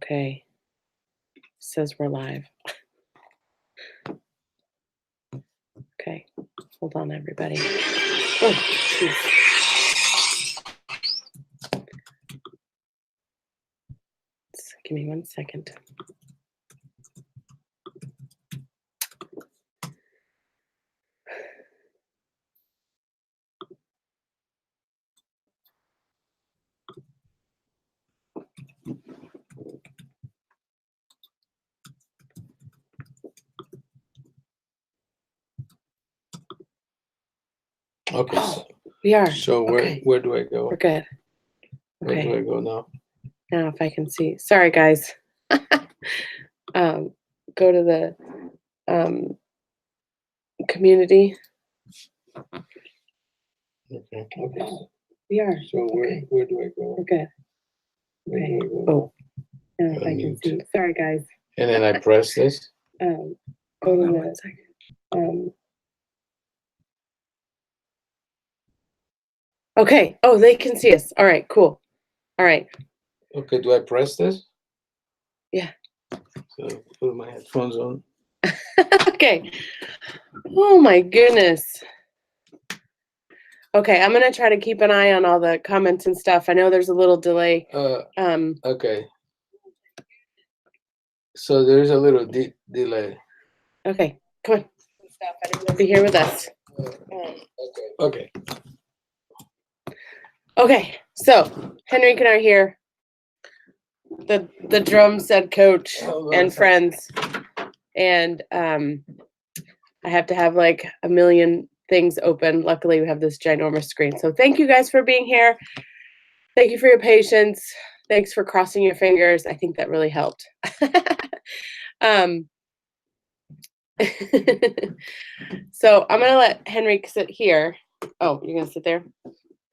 Okay. Says we're live. Okay. Hold on, everybody. Oh, jeez. Give me 1 second. Okay. Oh, we are. So where do I go? We're good. Okay. Where do I go now? Now, if I can see. Sorry, guys. Go to the community. Okay. We are. So where do I go? We're good. Okay. Oh, now if I can see. Sorry, guys. And then I press this. Go to the okay. Oh, they can see us. All right, cool. All right. Okay, do I press this? Yeah. So put my headphones on. Okay. Oh my goodness. Okay, I'm gonna try to keep an eye on all the comments and stuff. I know there's a little delay. Okay. So there's a little delay. Okay, come on. Be here with us. Okay. Okay, so Henrik and I are here. The drum set coach and friends. And I have to have like a million things open. Luckily, we have this ginormous screen. So thank you guys for being here. Thank you for your patience. Thanks for crossing your fingers. I think that really helped. So I'm gonna let Henrik sit here. Oh, you're gonna sit there?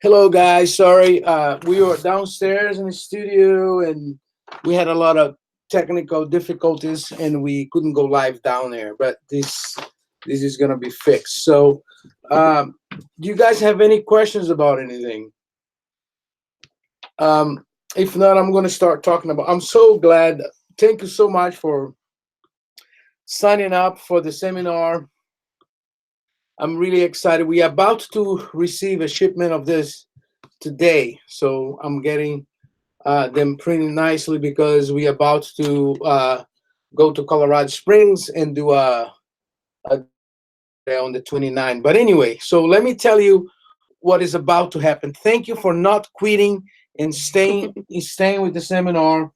Hello, guys. Sorry, we were downstairs in the studio and we had a lot of technical difficulties and we couldn't go live down there. But this is gonna be fixed. So, do you guys have any questions about anything? If not, I'm gonna start talking about. I'm so glad. Thank you so much for signing up for the seminar. I'm really excited. We are about to receive a shipment of this today, so I'm getting them pretty nicely because we are about to go to Colorado Springs and do a on the 29th. But anyway, so let me tell you what is about to happen. Thank you for not quitting and staying with the seminar.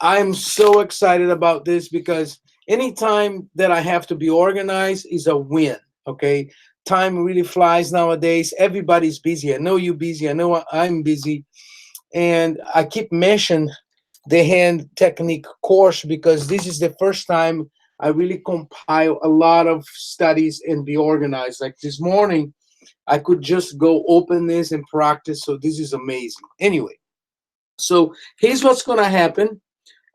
I'm so excited about this because anytime that I have to be organized is a win. Okay, time really flies nowadays. Everybody's busy. I know you're busy. I know I'm busy, and I keep mentioning the hand technique course because this is the first time I really compile a lot of studies and be organized. Like this morning, I could just go open this and practice. So this is amazing. Anyway, so here's what's gonna happen.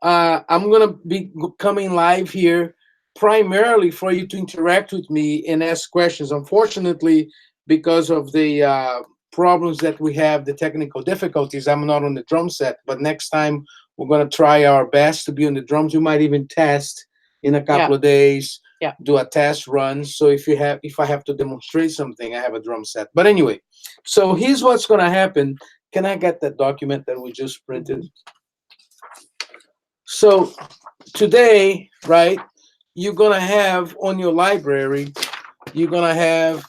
I'm gonna be coming live here primarily for you to interact with me and ask questions. Unfortunately, because of the problems that we have, the technical difficulties, I'm not on the drum set. But next time we're gonna try our best to be on the drums. We might even test in a couple of days. Yeah. Do a test run. So if I have to demonstrate something, I have a drum set. But anyway, so here's what's gonna happen. Can I get that document that we just printed? So today, right, you're gonna have on your library, you're gonna have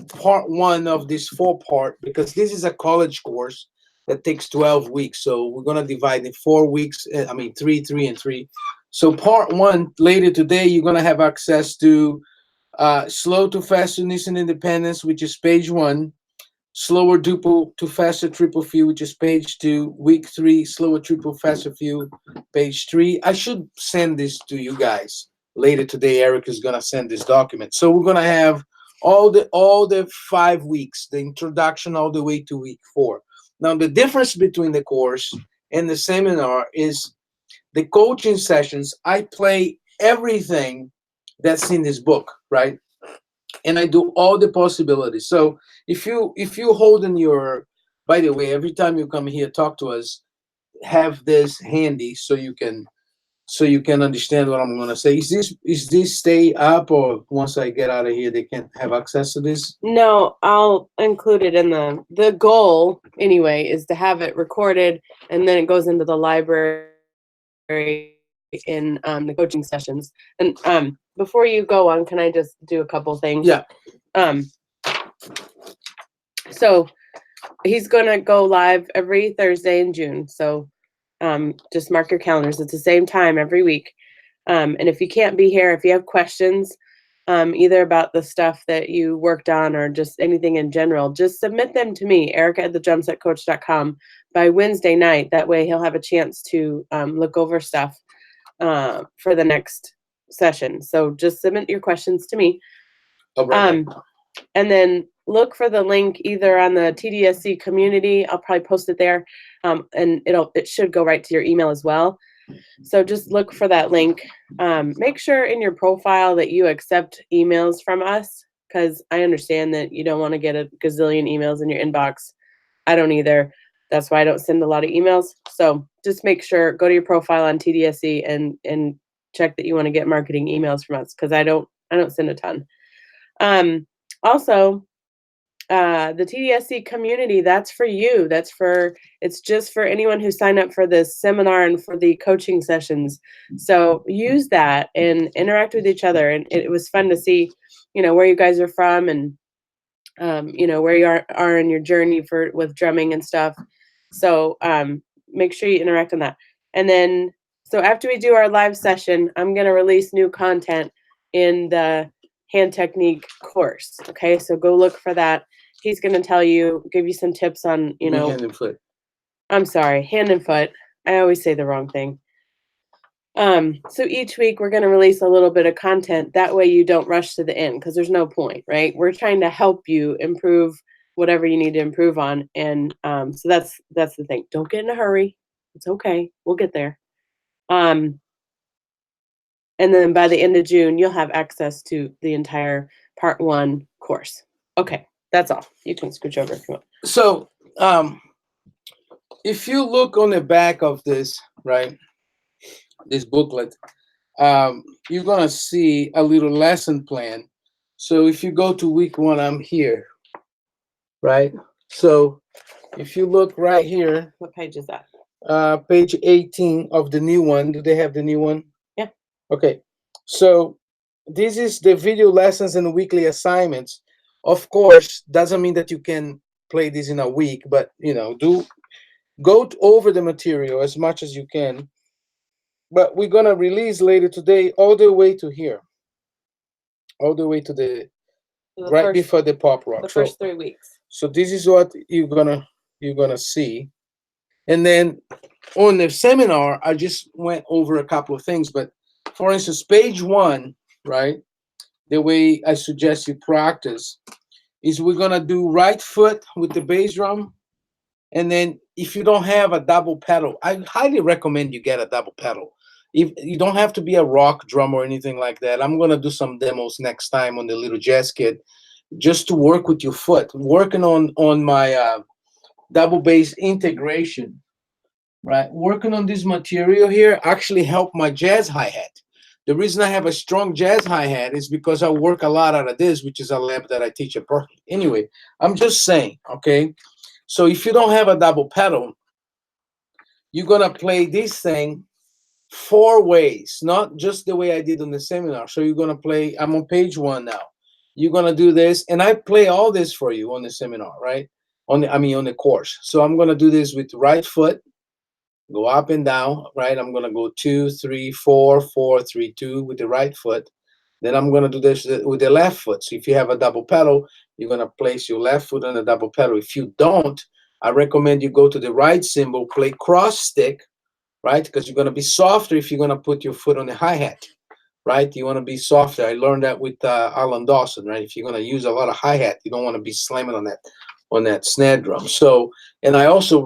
part 1 of this 4-part because this is a college course that takes 12 weeks. So we're gonna divide in 4 weeks. 3, 3, and 3. So part 1 later today, you're gonna have access to slow to fast unison independence, which is page 1. Slower duple to faster triple few, which is page 2. Week 3, slower triple faster few, page 3. I should send this to you guys later today. Eric is gonna send this document. So we're gonna have all the 5 weeks, the introduction all the way to week 4. Now the difference between the course and the seminar is the coaching sessions. I play everything that's in this book, right? And I do all the possibilities. So if you hold in your, by the way, every time you come here, talk to us, have this handy so you can understand what I'm gonna say. Is this stay up, or once I get out of here they can have access to this? No, I'll include it in the goal anyway is to have it recorded and then it goes into the library in the coaching sessions. And before you go on, can I just do a couple things? Yeah. So he's gonna go live every Thursday in June. So just mark your calendars. It's the same time every week. And if you can't be here, if you have questions, either about the stuff that you worked on or just anything in general, just submit them to me, Erica@thedrumsetcoach.com by Wednesday night. That way he'll have a chance to look over stuff for the next session. So just submit your questions to me. Oh, right. And then look for the link either on the TDSC community. I'll probably post it there. And it should go right to your email as well. So just look for that link. Make sure in your profile that you accept emails from us, because I understand that you don't want to get a gazillion emails in your inbox. I don't either. That's why I don't send a lot of emails. So just make sure, go to your profile on TDSC and check that you want to get marketing emails from us, because I don't send a ton. Also, the TDSC community, that's for you. It's just for anyone who signed up for this seminar and for the coaching sessions. So use that and interact with each other. And it was fun to see, where you guys are from and, where you are in your journey with drumming and stuff. So make sure you interact on that. And then, so after we do our live session, I'm going to release new content in the hand technique course. Okay, so go look for that. He's going to give you some tips on, Hand and foot. I'm sorry, hand and foot. I always say the wrong thing. So each week we're going to release a little bit of content. That way you don't rush to the end, because there's no point, right? We're trying to help you improve whatever you need to improve on. And so that's the thing. Don't get in a hurry. It's okay. We'll get there. And then by the end of June, you'll have access to the entire part 1 course. Okay, that's all. You can scooch over if you want. So, if you look on the back of this, right, this booklet, you're gonna see a little lesson plan. So if you go to week 1, I'm here, right? So if you look right here, What page is that? page 18 of the new one. Do they have the new one? Yeah. Okay. So this is the video lessons and weekly assignments. Of course, doesn't mean that you can play this in a week, but go over the material as much as you can. But we're gonna release later today all the way to here, all the way to the right before the pop rock. The first 3 weeks. So this is what you're gonna see. And then on the seminar, I just went over a couple of things. But for instance, page 1, right? The way I suggest you practice is we're gonna do right foot with the bass drum. And then if you don't have a double pedal, I highly recommend you get a double pedal. If you don't have to be a rock drummer or anything like that. I'm gonna do some demos next time on the little jazz kit, just to work with your foot. Working on my double bass integration, right? Working on this material here actually helped my jazz hi-hat. The reason I have a strong jazz hi-hat is because I work a lot out of this, which is a lab that I teach at Berkeley. Anyway, I'm just saying, okay? So if you don't have a double pedal, you're gonna play this thing 4 ways, not just the way I did on the seminar. So you're gonna play, I'm on page 1 now. You're gonna do this, and I play all this for you on the seminar, right? On the course. So I'm gonna do this with right foot, go up and down, right? I'm gonna go 2, 3, 4, 4, 3, 2 with the right foot. Then I'm gonna do this with the left foot. So if you have a double pedal, you're gonna place your left foot on the double pedal. If you don't, I recommend you go to the right cymbal, play cross stick, right? Because you're gonna be softer if you're gonna put your foot on the hi-hat, right? You wanna be softer. I learned that with Alan Dawson, right? If you're gonna use a lot of hi-hat, you don't wanna be slamming on that snare drum. So, and I also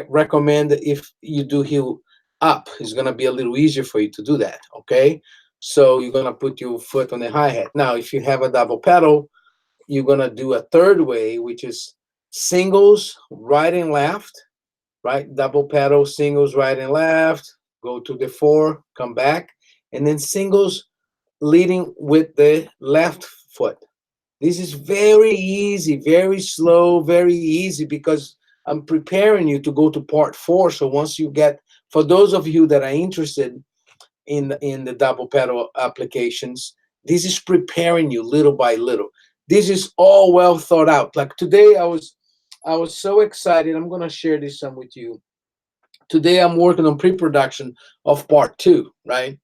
recommend that if you do heel up, it's gonna be a little easier for you to do that, okay? So you're gonna put your foot on the hi-hat. Now, if you have a double pedal, you're gonna do a third way, which is singles, right and left, right? Double pedal, singles right and left, go to the 4, come back, and then singles leading with the left foot. This is very easy, very slow, very easy because I'm preparing you to go to part 4. So once you get, for those of you that are interested in the double pedal applications, this is preparing you little by little. This is all well thought out. Like today, I was so excited. I'm gonna share this some with you. Today I'm working on pre-production of part 2, right?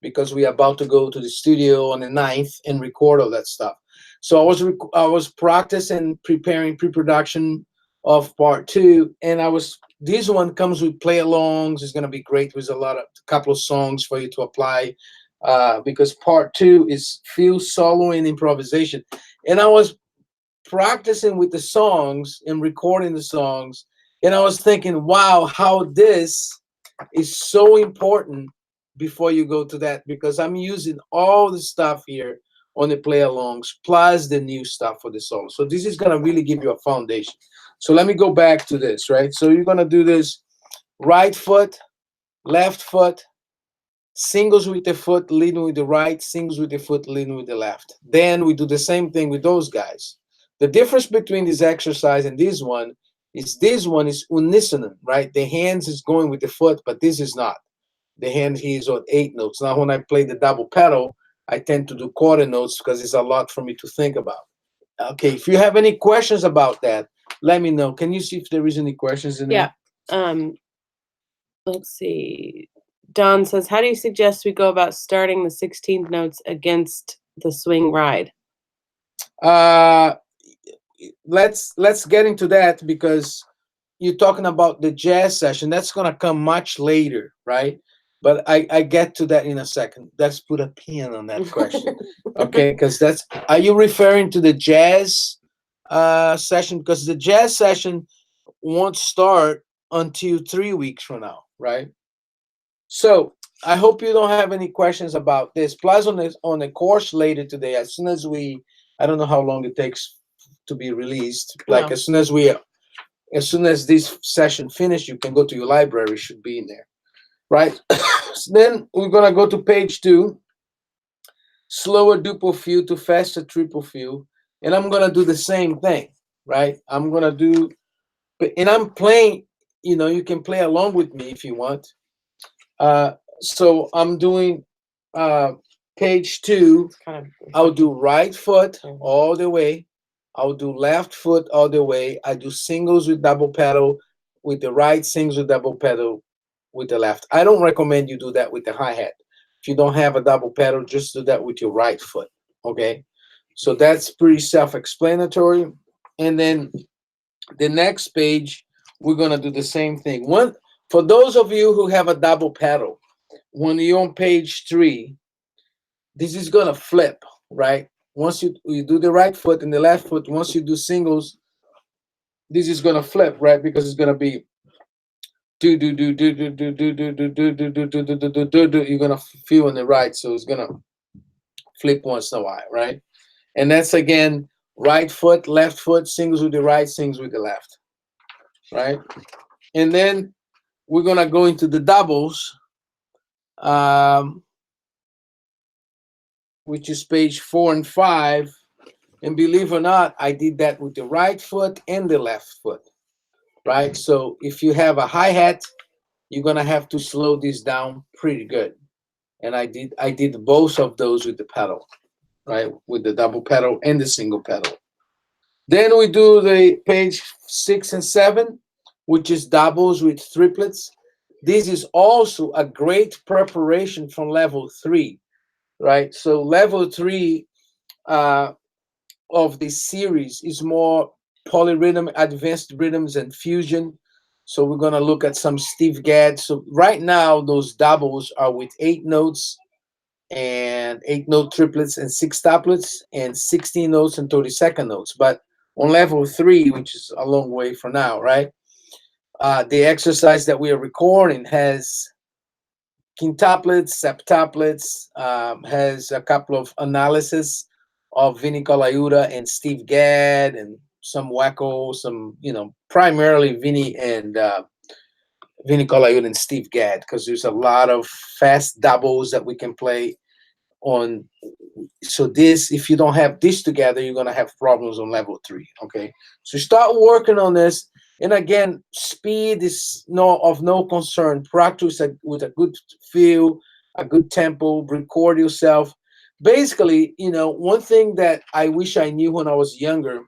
Because we are about to go to the studio on the 9th and record all that stuff. So I was practicing preparing pre-production of part 2, and this one comes with play-alongs. It's gonna be great with couple of songs for you to apply, because part 2 is field solo and improvisation, and I was practicing with the songs and recording the songs, and I was thinking, wow, how this is so important before you go to that, because I'm using all the stuff here on the play alongs plus the new stuff for the solo. So this is gonna really give you a foundation. So let me go back to this, right? So you're gonna do this right foot, left foot, singles with the foot leading with the right, singles with the foot leading with the left. Then we do the same thing with those guys. The difference between this exercise and this one is unisonant, right? The hands is going with the foot, but this is not. The hand here is on 8 notes. Now, when I play the double pedal, I tend to do quarter notes because it's a lot for me to think about. Okay, if you have any questions about that, let me know. Can you see if there is any questions in Yeah. there? Let's see. Don says, how do you suggest we go about starting the 16th notes against the swing ride? Let's get into that, because you're talking about the jazz session. That's gonna come much later, right? But I get to that in a second. Let's put a pin on that question. Okay, because are you referring to the jazz session? Because the jazz session won't start until 3 weeks from now, right? So I hope you don't have any questions about this. Plus, on the course later today, as soon as I don't know how long it takes to be released. Like No. as soon as this session finish, you can go to your library. Should be in there, right? So then we're gonna go to page 2, slower duple fill to faster triple fill, and I'm gonna do the same thing, right? And I'm playing. You can play along with me if you want. So I'm doing page 2. Kind of. I'll do right foot all the way. I'll do left foot all the way. I do singles with double pedal with the right, singles with double pedal with the left. I don't recommend you do that with the hi-hat. If you don't have a double pedal, just do that with your right foot. Okay? So that's pretty self-explanatory. And then the next page, we're gonna do the same thing. For those of you who have a double pedal, when you're on page 3, this is gonna flip, right? Once you do the right foot and the left foot, once you do singles, this is gonna flip, right? Because it's gonna be do do do do do do do do do do do do do do do do do do. You're gonna feel on the right, so it's gonna flip once in a while, right? And that's again right foot, left foot, singles with the right, singles with the left, right? And then we're gonna go into the doubles, which is page 4 and 5. And believe it or not, I did that with the right foot and the left foot, right? So if you have a hi-hat, you're gonna have to slow this down pretty good. And I did both of those with the pedal, right? With the double pedal and the single pedal. Then we do the page 6 and 7, which is doubles with triplets. This is also a great preparation from level 3, right? So level 3 of this series is more polyrhythm, advanced rhythms, and fusion. So we're gonna look at some Steve Gadd. So right now, those doubles are with 8 notes and 8-note triplets and 6 tuplets and 16 notes and 32nd notes. But on level 3, which is a long way from now, right? The exercise that we are recording has quintuplets, septuplets, has a couple of analysis of Vinny Colaiuta and Steve Gadd and some Wacko, some, primarily Vinny and Vinny Colaiuta and Steve Gadd, because there's a lot of fast doubles that we can play on. So this, if you don't have this together, you're gonna have problems on level 3. Okay, so start working on this. And again, speed is no concern. Practice with a good feel, a good tempo. Record yourself. Basically, one thing that I wish I knew when I was younger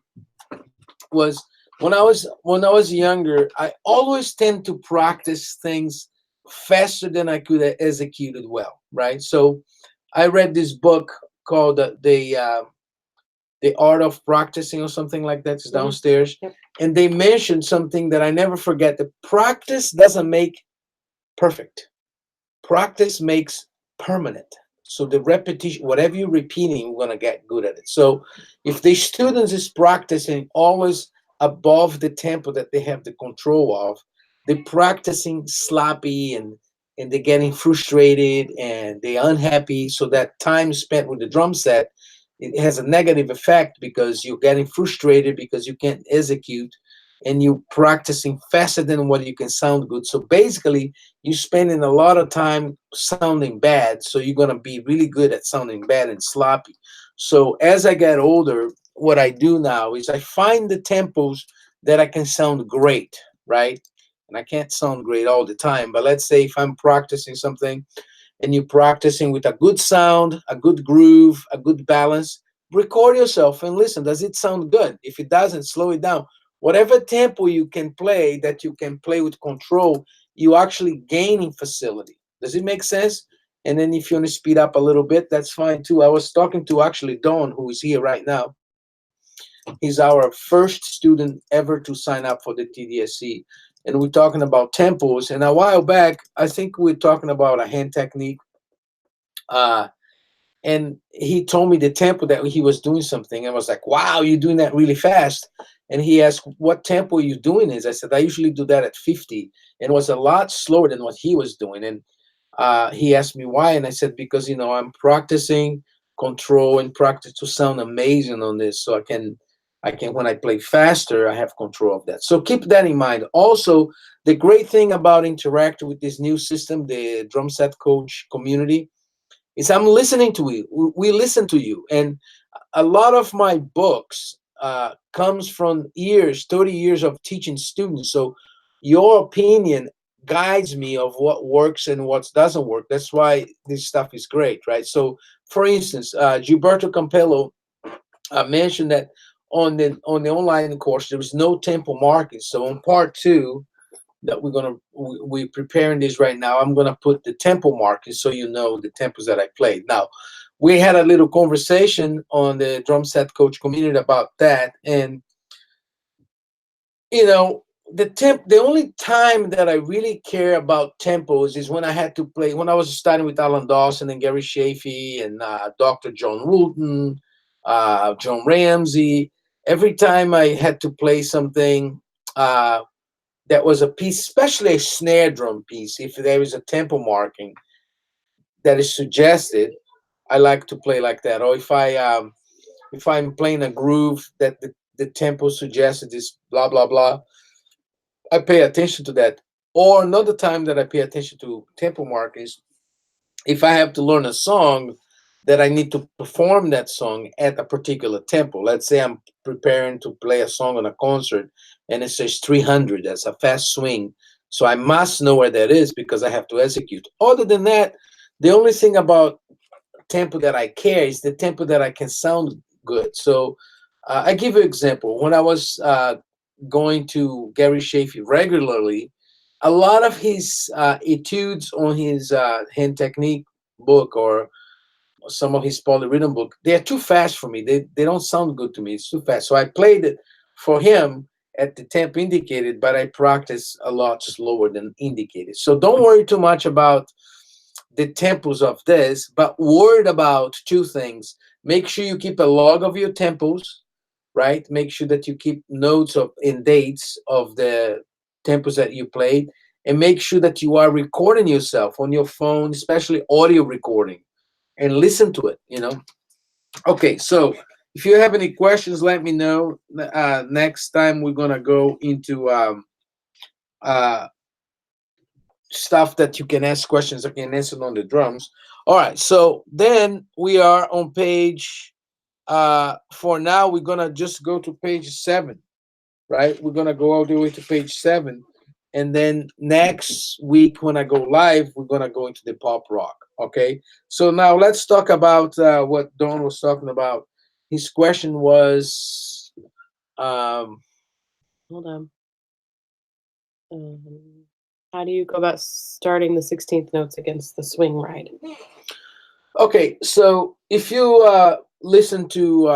was when I was younger, I always tend to practice things faster than I could execute it well, right? So I read this book called the Art of Practicing or something like that. It's downstairs, Yep. and they mentioned something that I never forget: that practice doesn't make perfect. Practice makes permanent. So the repetition, whatever you're repeating, you're gonna get good at it. So if the students is practicing always above the tempo that they have the control of, they're practicing sloppy, and they're getting frustrated and they're unhappy. So that time spent with the drum set, it has a negative effect because you're getting frustrated because you can't execute, and you're practicing faster than what you can sound good. So basically, you're spending a lot of time sounding bad. So you're going to be really good at sounding bad and sloppy. So as I get older, what I do now is I find the tempos that I can sound great, right? And I can't sound great all the time, but let's say if I'm practicing something and you're practicing with a good sound, a good groove, a good balance, record yourself and listen. Does it sound good? If it doesn't, slow it down. Whatever tempo you can play, that you can play with control, you actually gaining facility. Does it make sense? And then if you want to speed up a little bit, that's fine too. I was talking to actually Don, who is here right now. He's our first student ever to sign up for the TDSC. And we're talking about tempos. And a while back, I think we're talking about a hand technique. Uh, and he told me the tempo that he was doing something. I was like, wow, you're doing that really fast. And he asked, what tempo are you doing is? I said, I usually do that at 50. And it was a lot slower than what he was doing. And he asked me why. And I said, because, I'm practicing control and practice to sound amazing on this. So I can, when I play faster, I have control of that. So keep that in mind. Also, the great thing about interacting with this new system, the drum set coach community, is I'm listening to you. We listen to you. And a lot of my books comes from 30 years of teaching students. So your opinion guides me of what works and what doesn't work. That's why this stuff is great, right? So, for instance, Gilberto Campello mentioned that on the online course there was no tempo marking. So on part 2, that we're preparing this right now, I'm gonna put the tempo markers so you know the tempos that I played. Now, we had a little conversation on the drum set coach community about that, and the only time that I really care about tempos is when I was starting with Alan Dawson and Gary Chaffee and Dr. John Wooten, John Ramsey. Every time I had to play something that was a piece, especially a snare drum piece, if there is a tempo marking that is suggested, I like to play like that. Or if I'm playing a groove that the tempo suggested is blah blah blah, I pay attention to that. Or another time that I pay attention to tempo markings, if I have to learn a song that I need to perform that song at a particular tempo. Let's say I'm preparing to play a song on a concert and it says 300, that's a fast swing. So I must know where that is because I have to execute. Other than that, the only thing about tempo that I care is the tempo that I can sound good. So I give you an example. When I was going to Gary Chaffee regularly, a lot of his etudes on his hand technique book or some of his polyrhythm book, they're too fast for me. They don't sound good to me. It's too fast. So I played it for him at the tempo indicated, but I practice a lot slower than indicated. So don't worry too much about the tempos of this, but worried about 2 things. Make sure you keep a log of your tempos, right? Make sure that you keep notes of and dates of the tempos that you played, and make sure that you are recording yourself on your phone, especially audio recording, and listen to it. Okay, so if you have any questions, let me know. Next time we're gonna go into uh, stuff that you can ask questions. I can answer on the drums. All right. So then we are on page. For now, we're gonna just go to page 7, right? We're gonna go all the way to page 7, and then next week when I go live, we're gonna go into the pop rock. Okay. So now let's talk about what Don was talking about. His question was, um, Hold on. How do you go about starting the 16th notes against the swing ride? okay. So if you listen to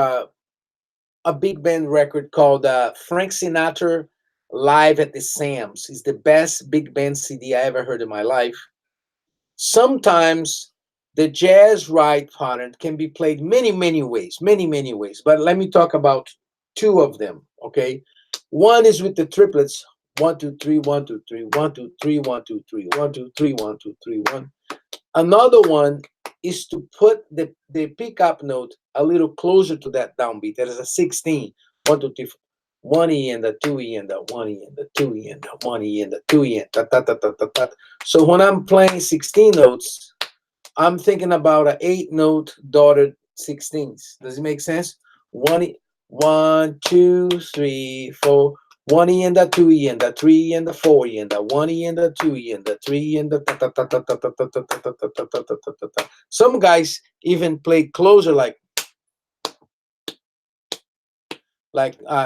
a big band record called Frank Sinatra Live at the Sam's, it's the best big band CD I ever heard in my life. Sometimes the jazz ride pattern can be played many ways, many ways. But let me talk about 2 of them. Okay, one is with the triplets: 1 2 3 1 2 3 1 2 3 1 2 3 1 2 3 1 2 3 1. Another one is to put the pickup note a little closer to that downbeat. That is a 16. 1 2 3 4. 1 E and the 2 E and the 1 E and the 2 E and the 1 E and the 2 E and ta ta ta ta ta ta. So when I'm playing 16 notes, I'm thinking about an 8-note dotted 16s. Does it make sense? 1 E, 1 2 3 4. 1 E and the 2 E and the 3 and the 4 E and the 1 E and the 2 E and the 3 and the ta ta ta ta ta ta ta ta ta ta ta ta ta ta ta ta. Some guys even play closer, like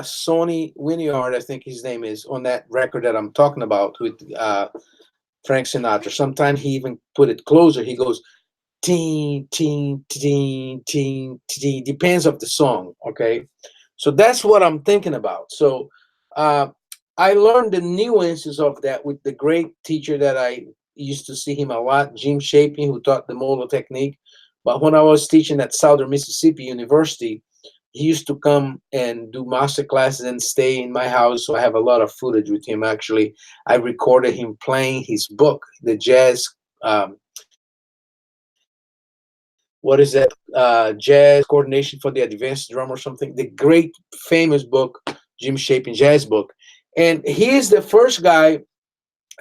Sonny Winiard, I think his name is, on that record that I'm talking about with Frank Sinatra. Sometimes he even put it closer. He goes teen, teen, teen, teen, teen. Depends of the song. Okay, so that's what I'm thinking about. So I learned the nuances of that with the great teacher that I used to see him a lot, Jim Shaping, who taught the Molo technique. But when I was teaching at Southern Mississippi University, he used to come and do master classes and stay in my house. So I have a lot of footage with him. Actually, I recorded him playing his book, the jazz. Um, what is that? Jazz coordination for the advanced drum or something. The great famous book, Jim Shaping jazz book. And he is the first guy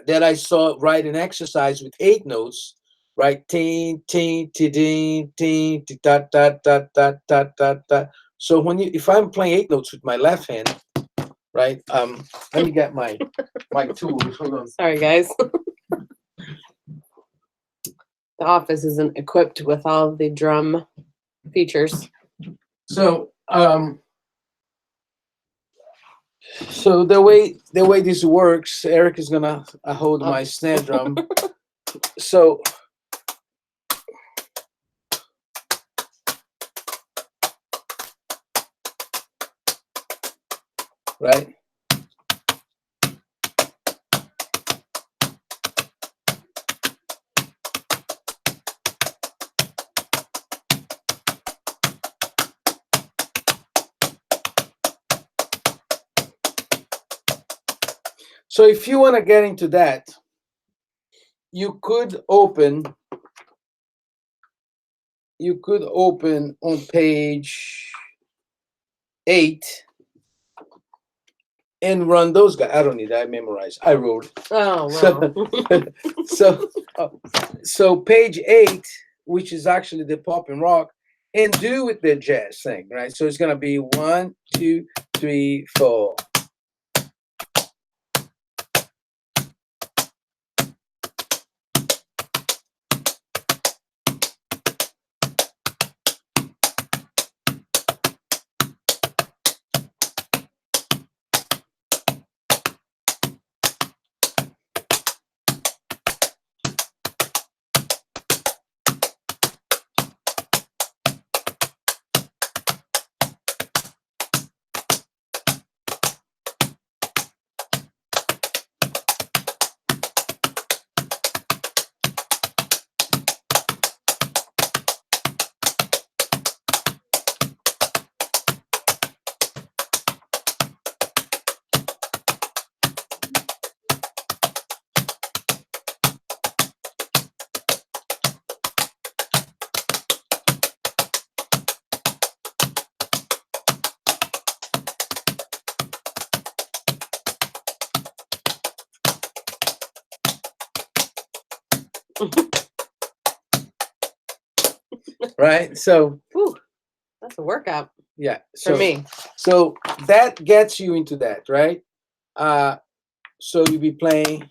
that I saw write an exercise with 8 notes, right? Ting, ting, ti, ding, ting, ti, ta, ta, ta, ta, ta, ta, ta. So if I'm playing 8 notes with my left hand, right? Let me get my tools. Hold on. Sorry, guys. The office isn't equipped with all of the drum features. So so the way this works, Eric is gonna hold my snare drum. So right. So if you want to get into that, you could open on page 8 and run those guys. I don't need that. I memorized. I wrote. Oh, wow. So page 8, which is actually the pop and rock, and do with the jazz thing, right? So it's gonna be 1 2 3 4. Right? So Ooh, that's a workout yeah. for me. So that gets you into that, right? So you be playing.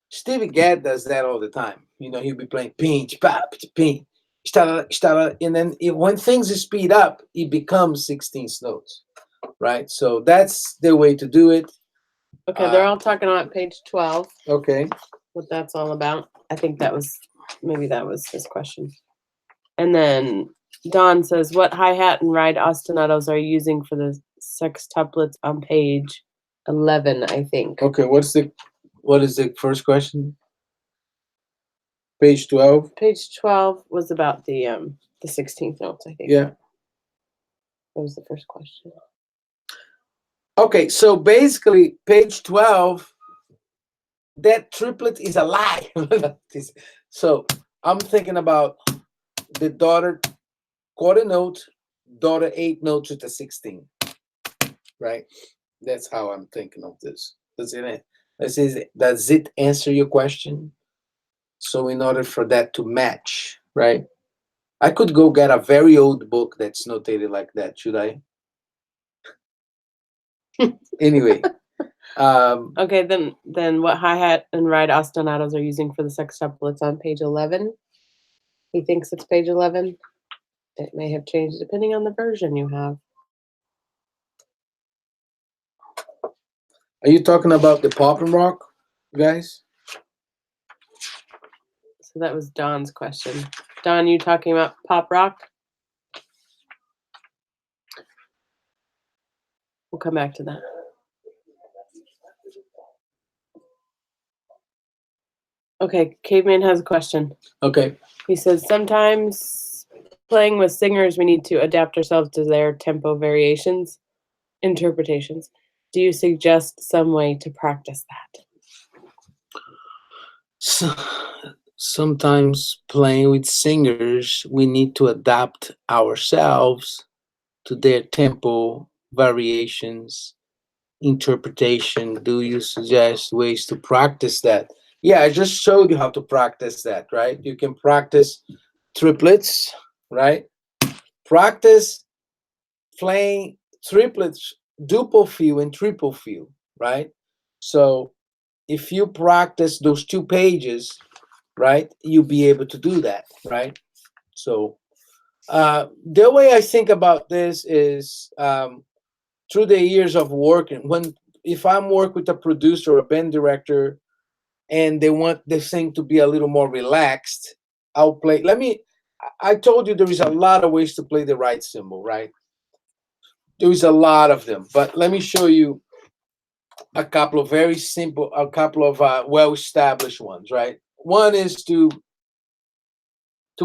Stevie Gadd does that all the time. You know, he'll be playing pinch, pop, pinch, and then when things speed up, it becomes 16th notes, right? So that's the way to do it. Okay, they're all talking about page 12, Okay. what that's all about. I think maybe that was his question. And then Don says, what hi-hat and ride ostinatos are you using for the sextuplets on page 11, I think. Okay, what is the first question? Page 12? Page 12 was about the 16th notes, I think. Yeah. That was the first question. Okay, so basically page 12, that triplet is a lie. So I'm thinking about the daughter quarter note, daughter 8 notes with the 16, right? That's how I'm thinking of this. Does it answer your question? So in order for that to match, right? I could go get a very old book that's notated like that, should I? Anyway. Okay, then what hi-hat and ride ostinatos are you using for the sextuplets on page 11? He thinks it's page 11. It may have changed depending on the version you have. Are you talking about the pop and rock, guys? So that was Don's question. Don, you talking about pop rock? We'll come back to that. Okay, Caveman has a question. Okay. He says, sometimes playing with singers, we need to adapt ourselves to their tempo variations, interpretations. Do you suggest some way to practice that? So, sometimes playing with singers, we need to adapt ourselves to their tempo variations, interpretation. Do you suggest ways to practice that? Yeah, I just showed you how to practice that, right? You can practice triplets, right? Practice playing triplets, duple feel and triple feel, right? So if you practice those 2 pages, right, you'll be able to do that, right? So the way I think about this is through the years of working, if I'm working with a producer or a band director and they want this thing to be a little more relaxed, I'll play. I told you there is a lot of ways to play the right cymbal, right? There's a lot of them, but let me show you a couple of very simple, a couple of well-established ones, right? One is to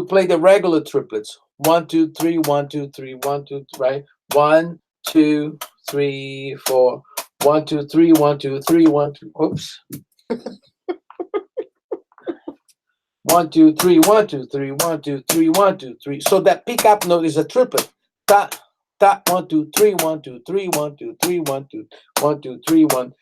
play the regular triplets. 1, 2, 3, 1, 2, 3, 1, 2, right? 1, 2, 3, 4. 1, 2, 3, 1, 2, 3, 1, 2. Oops. 1, 2, 3, 1, 2, 3, 1, 2, 3, 1, 2, 3. So that pickup note is a triplet. Ta, ta, 1, 2, 3, 1, 2, 3, 1, 2, 3, 1, 2, 1, 2, 3, 1.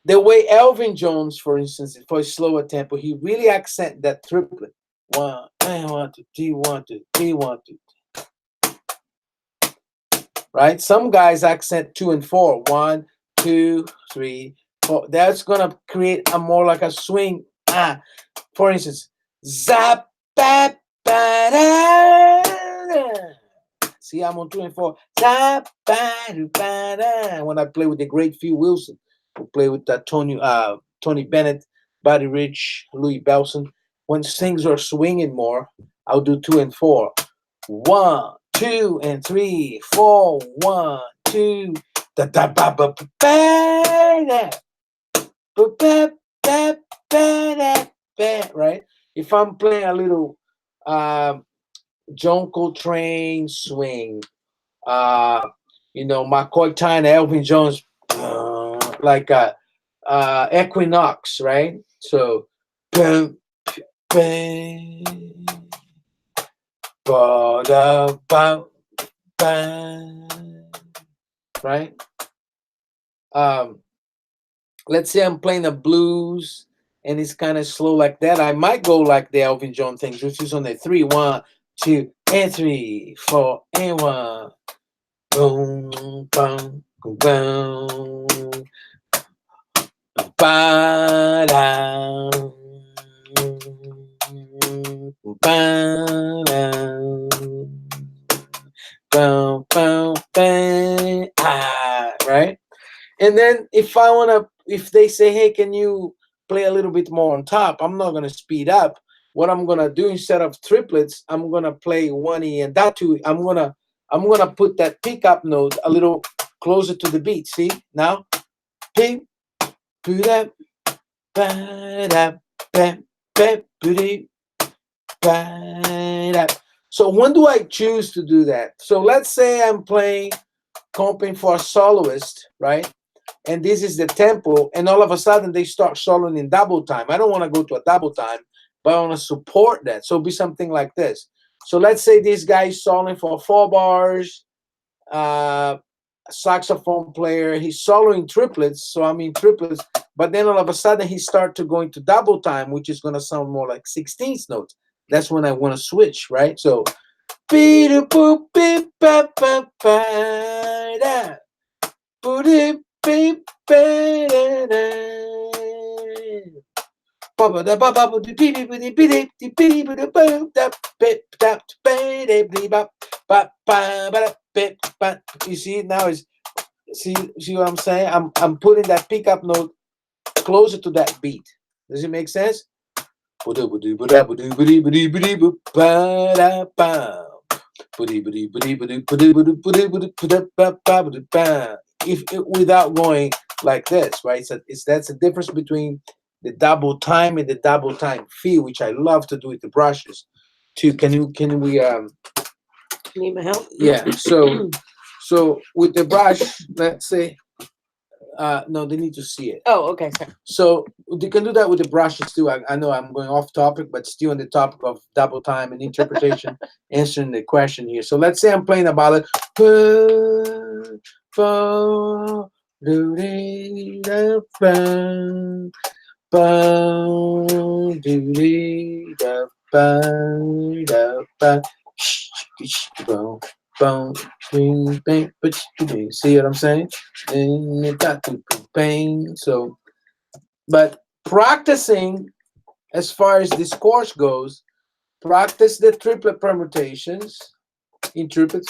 The way Elvin Jones, for instance, for a slower tempo, he really accent that triplet. 1, 1, 2, 3, 1, 2, 3, 1, 2. Right? Some guys accent 2 and 4. 1, 2, 3, 4. That's gonna create a more like a swing. For instance, zap, bap, ba, da. See, I'm on 2 and 4. Zap, ba, da, ba, da. When I play with the great Phil Wilson, who play with Tony Bennett, Buddy Rich, Louis Bellson. When things are swinging more, I'll do 2 and 4. 1, 2, and 3, 4. 1, 2. Da da ba ba ba ba ba ba ba ba ba. Right? If I'm playing a little John Coltrane swing, McCoy Tyner, Elvin Jones, like Equinox, right? So, boom, bang, ba da ba bang. Right? Let's say I'm playing a blues and it's kind of slow like that. I might go like the Elvin John things, which is on the 3, 1, 2, and 3, 4, and 1. Boom, boom, boom, ba da, ba da, boom, boom, bang, right? And then if they say, hey, can you play a little bit more on top? I'm not gonna speed up. What I'm gonna do instead of triplets, I'm gonna play 1E and that 2. I'm gonna put that pickup note a little closer to the beat. See now, ping, put up, ba da, ba ba, put it. So when do I choose to do that? So let's say I'm playing comping for a soloist, right? And this is the tempo, and all of a sudden they start soloing in double time. I don't want to go to a double time, but I want to support that. So it'll be something like this. So let's say this guy is soloing for 4 bars, saxophone player, he's soloing triplets, so I'm in triplets, but then all of a sudden he start to go into double time, which is going to sound more like 16th notes. That's when I want to switch, right? So beep boop beep ba ba ba da boop beep ba da da ba ba da ba ba ba beep beep beep beep beep beep boop da beep da ba da beep ba ba ba ba beep ba. You see now is see what I'm saying? I'm putting that pickup note closer to that beat. Does it make sense? If without going like this, right? So that's the difference between the double time and the double time feel, which I love to do with the brushes. Too, can we Need my help? yeah, so with the brush, let's say no, they need to see it. Oh, okay, sorry. So you can do that with the brushes too. I know I'm going off topic, but still on the topic of double time and interpretation, answering the question here. So let's say I'm playing a ballad. See what I'm saying? So, but practicing as far as this course goes, practice the triplet permutations in triplets.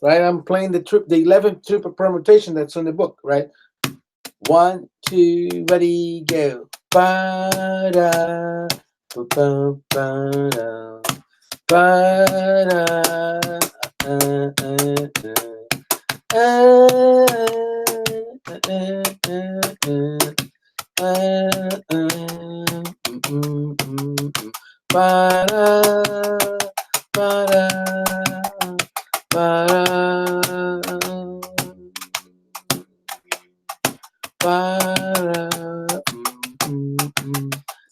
Right, I'm playing the 11th triplet permutation that's on the book, right? 1, 2, ready, go. Ba da, ba ba ba da, ba da, ba da, ba da.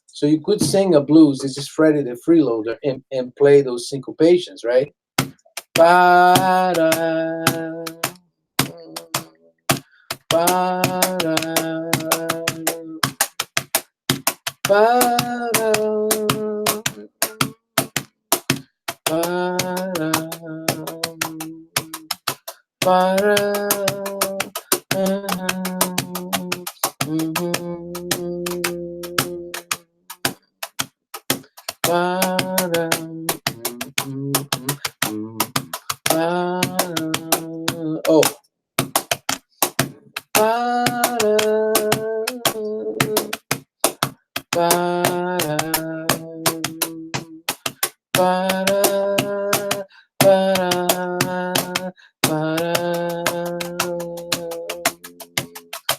So you could sing a blues. This is Freddie the Freeloader and play those syncopations, right? Ba-da, ba-da, ba-da, ba-da, ba-da. Oh.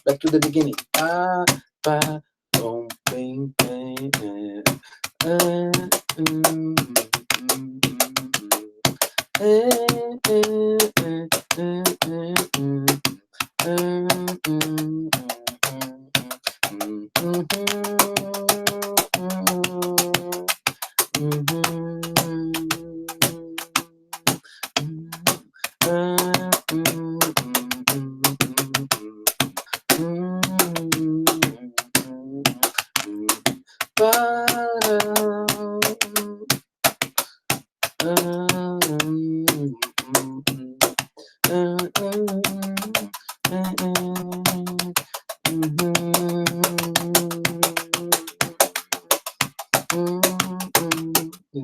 Back to the beginning. You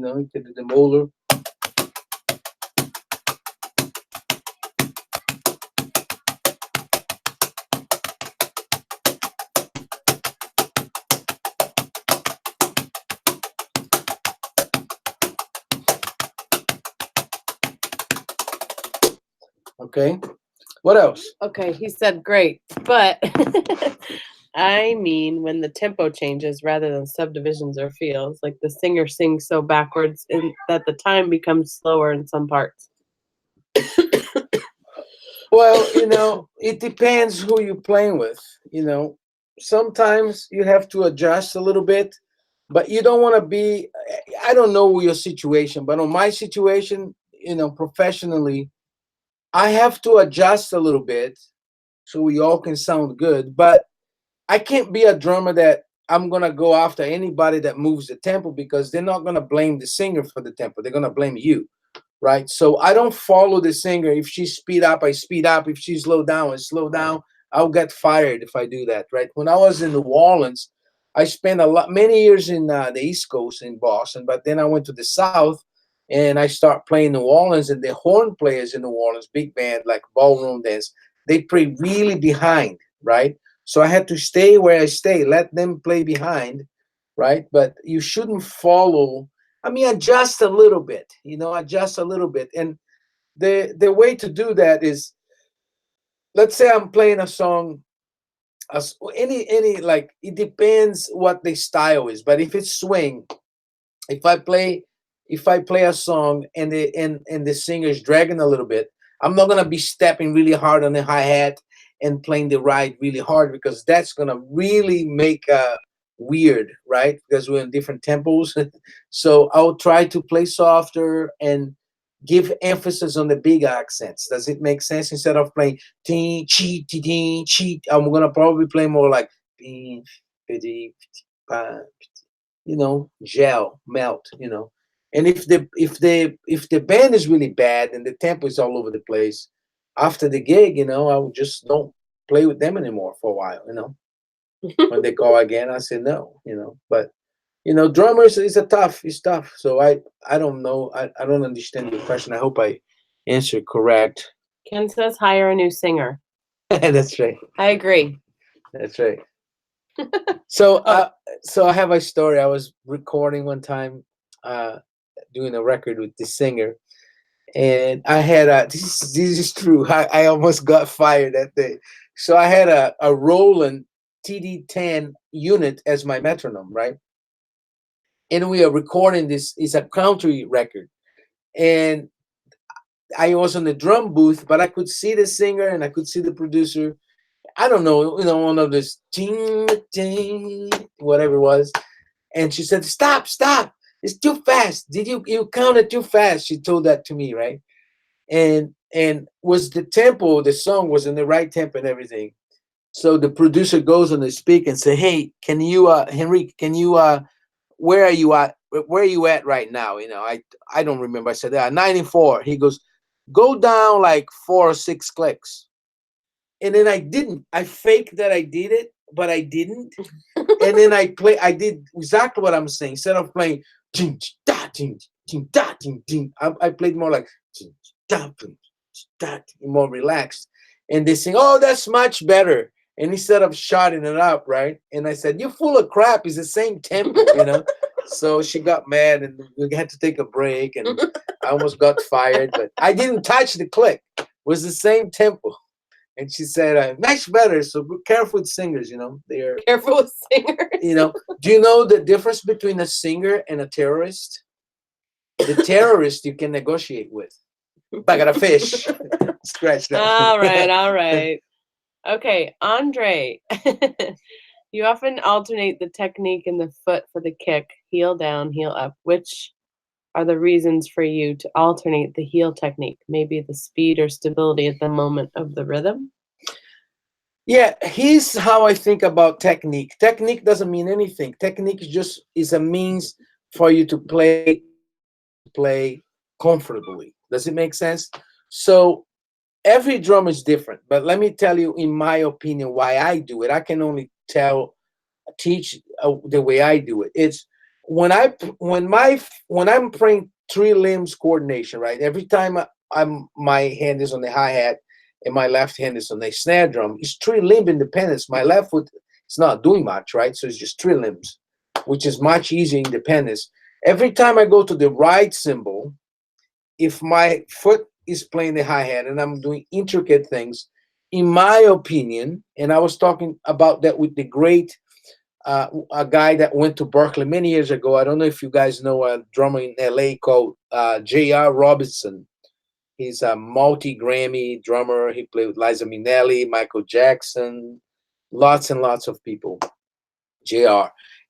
know, you can do the molar. Okay. What else? Okay, he said great, but I mean when the tempo changes rather than subdivisions or feels, like the singer sings so backwards and that the time becomes slower in some parts. Well, you know, it depends who you're playing with. You know, sometimes you have to adjust a little bit, but you don't want to be. I don't know your situation, but on my situation, you know, professionally, I have to adjust a little bit so we all can sound good. But I can't be a drummer that I'm gonna go after anybody that moves the tempo because they're not gonna blame the singer for the tempo. They're gonna blame you, right? So I don't follow the singer. If she speed up, I speed up. If she slow down, I slow down. I'll get fired if I do that, right? When I was in New Orleans, I spent many years in the East Coast in Boston, but then I went to the South and I start playing New Orleans, and the horn players in New Orleans, big band like ballroom dance, they play really behind, right? So I had to stay where I stay, let them play behind, right? But you shouldn't follow. I mean, adjust a little bit, you know, adjust a little bit. And the way to do that is, let's say I'm playing a song, as any like it depends what the style is. But if it's swing, if I play if I play a song and the singer is dragging a little bit, I'm not gonna be stepping really hard on the hi hat and playing the ride really hard because that's gonna really make weird, right? Because we're in different tempos. So I'll try to play softer and give emphasis on the big accents. Does it make sense? Instead of playing teen cheat teen cheat, I'm gonna probably play more like you know, gel, melt, you know. And if the band is really bad and the tempo is all over the place, after the gig, you know, I would just don't play with them anymore for a while, you know. When they call again, I say no, you know. But you know, drummers it's tough. So I don't know. I don't understand your question. I hope I answered correct. Ken says hire a new singer. That's right. I agree. That's right. So Oh. so I have a story. I was recording one time, doing a record with the singer, and I had this is true. I almost got fired that day. So I had a Roland TD10 unit as my metronome, right? And we are recording this. It's a country record, and I was on the drum booth, but I could see the singer and I could see the producer. I don't know, you know, one of this ting ting whatever it was. And she said, "Stop, stop! It's too fast. You counted too fast?" She told that to me, right? And was the tempo, the song was in the right tempo and everything. So the producer goes on the speak and say, "Hey, can you, Henrique, can you, where are you at? Where are you at right now?" You know, I don't remember. I said, 94. He goes, "Go down like 4 or 6 clicks." And then I didn't. I faked that I did it, but I didn't. And then I did exactly what I'm saying. Instead of playing ting, da, ting, ting, da, ting, ting, I played more like ting, da, ting, da, ting, more relaxed. And they sing, "Oh, that's much better." And instead of shouting it up, right? And I said, "You're full of crap. It's the same tempo, you know." So she got mad, and we had to take a break, and I almost got fired. But I didn't touch the click. It was the same tempo. And she said, "Much better." So be careful with singers, you know. They're Careful with singers. you know, do you know the difference between a singer and a terrorist? The terrorist you can negotiate with. I got a fish. Scratch that. All right, all right. Okay, Andre. You often alternate the technique in the foot for the kick, heel down, heel up. Which are the reasons for you to alternate the heel technique? Maybe the speed or stability at the moment of the rhythm? Yeah, here's how I think about technique. Technique doesn't mean anything. Technique is a means for you to play comfortably. Does it make sense? So every drum is different, but let me tell you, in my opinion, why I do it. I can only teach the way I do it. It's when I'm playing three limbs coordination, right? Every time my hand is on the hi hat and my left hand is on the snare drum, it's three limb independence. My left foot is not doing much, right? So it's just three limbs, which is much easier independence. Every time I go to the right cymbal, if my foot is playing the hi hat and I'm doing intricate things, in my opinion, and I was talking about that with the great a guy that went to Berkeley many years ago. I don't know if you guys know a drummer in LA called J.R. Robinson. He's a multi-Grammy drummer. He played with Liza Minnelli, Michael Jackson, lots and lots of people. JR.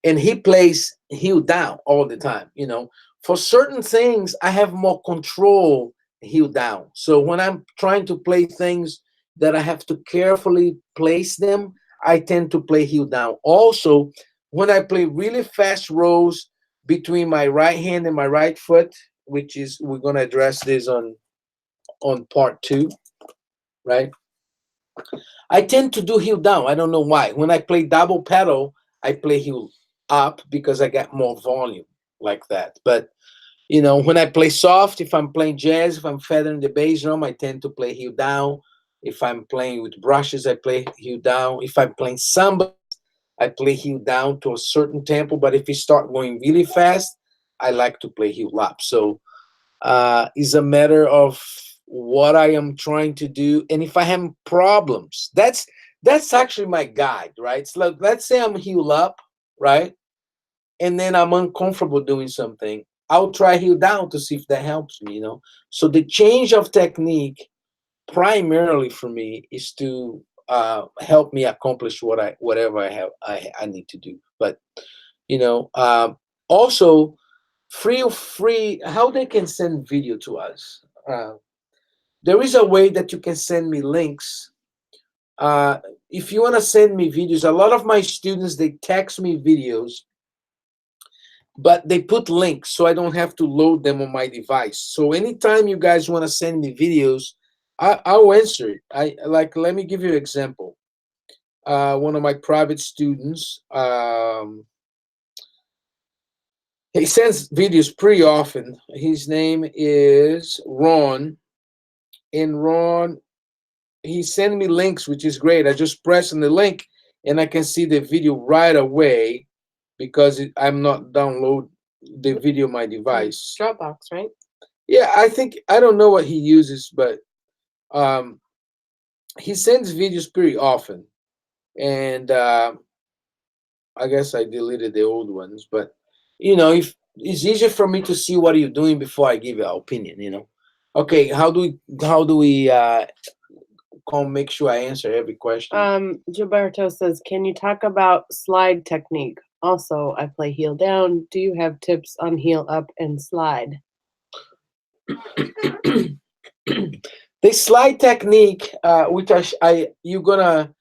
And he plays heel down all the time. You know, for certain things, I have more control heel down. So when I'm trying to play things that I have to carefully place them, I tend to play heel down. Also, when I play really fast rolls between my right hand and my right foot, which is we're gonna address this on part 2, right? I tend to do heel down. I don't know why. When I play double pedal, I play heel up because I got more volume like that. But you know, when I play soft, if I'm playing jazz, if I'm feathering the bass drum, I tend to play heel down. If I'm playing with brushes, I play heel down. If I'm playing samba, I play heel down to a certain tempo. But if you start going really fast, I like to play heel up. So it's a matter of what I am trying to do, and if I have problems, that's actually my guide, right? So let's say I'm heel up, right, and then I'm uncomfortable doing something. I'll try heel down to see if that helps me, you know. So the change of technique, primarily for me, is to help me accomplish whatever I need to do. But you know, also free how they can send video to us. There is a way that you can send me links. If you want to send me videos, a lot of my students, they text me videos, but they put links so I don't have to load them on my device. So anytime you guys want to send me videos, I'll answer it. Let me give you an example. One of my private students, he sends videos pretty often. His name is Ron. And Ron, he sent me links, which is great. I just press on the link and I can see the video right away because I'm not download the video on my device. Dropbox, right? Yeah, I don't know what he uses, but he sends videos pretty often. And I guess I deleted the old ones, but you know, if it's easier for me to see what you're doing before I give you an opinion, you know. Okay, how do we make sure I answer every question? Gilberto says, can you talk about slide technique? Also, I play heel down. Do you have tips on heel up and slide? The slide technique, which you're gonna